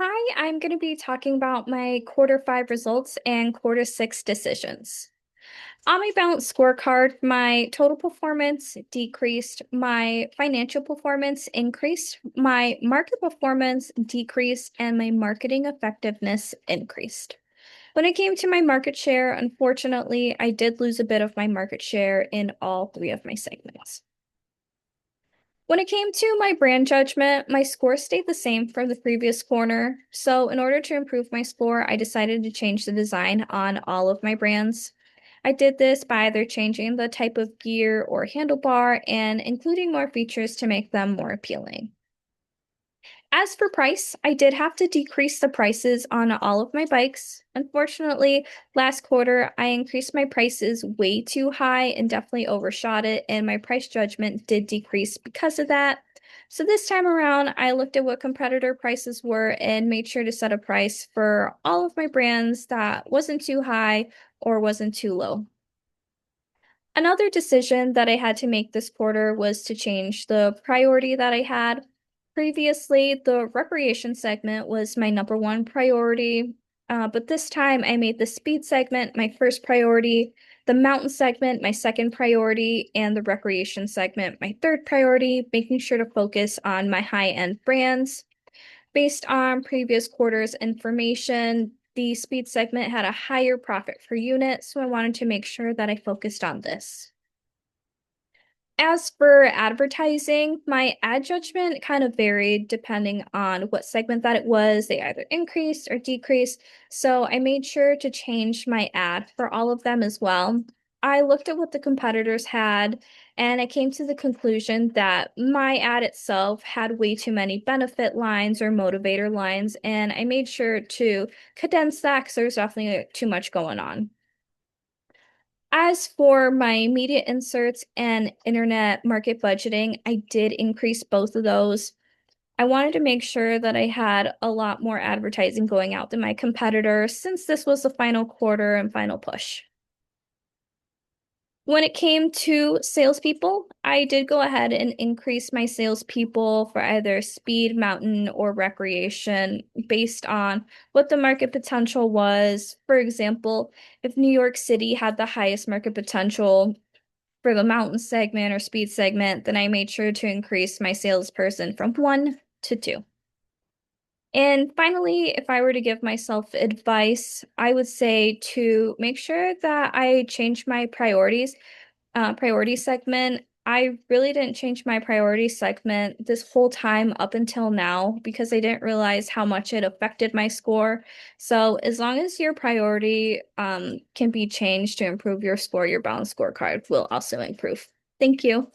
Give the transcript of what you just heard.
Hi, I'm going to be talking about my quarter five results and quarter six decisions. On my balance scorecard, my total performance decreased, my financial performance increased, my market performance decreased, and my marketing effectiveness increased. When it came to my market share, unfortunately, I did lose a bit of my market share in all three of my segments. When it came to my brand judgment, my score stayed the same from the previous corner. So, in order to improve my score, I decided to change the design on all of my brands. I did this by either changing the type of gear or handlebar and including more features to make them more appealing. As for price, I did have to decrease the prices on all of my bikes. Unfortunately, last quarter I increased my prices way too high and definitely overshot it, and my price judgment did decrease because of that. So this time around, I looked at what competitor prices were and made sure to set a price for all of my brands that wasn't too high or wasn't too low. Another decision that I had to make this quarter was to change the priority that I had. Previously, the recreation segment was my number one priority, but this time I made the speed segment my first priority, the mountain segment my second priority, and the recreation segment my third priority, making sure to focus on my high-end brands. Based on previous quarters information, the speed segment had a higher profit per unit, so I wanted to make sure that I focused on this. As for advertising, my ad judgment kind of varied depending on what segment that it was. They either increased or decreased. So I made sure to change my ad for all of them as well. I looked at what the competitors had, and I came to the conclusion that my ad itself had way too many benefit lines or motivator lines, and I made sure to condense that because there's definitely too much going on. As for my media inserts and internet market budgeting, I did increase both of those. I wanted to make sure that I had a lot more advertising going out than my competitors since this was the final quarter and final push. When it came to salespeople, I did go ahead and increase my salespeople for either speed, mountain, or recreation based on what the market potential was. For example, if New York City had the highest market potential for the mountain segment or speed segment, then I made sure to increase my salesperson from one to two. And finally, if I were to give myself advice, I would say to make sure that I change my priority segment. I really didn't change my priority segment this whole time up until now because I didn't realize how much it affected my score. So as long as your priority can be changed to improve your score, your balance scorecard will also improve. Thank you.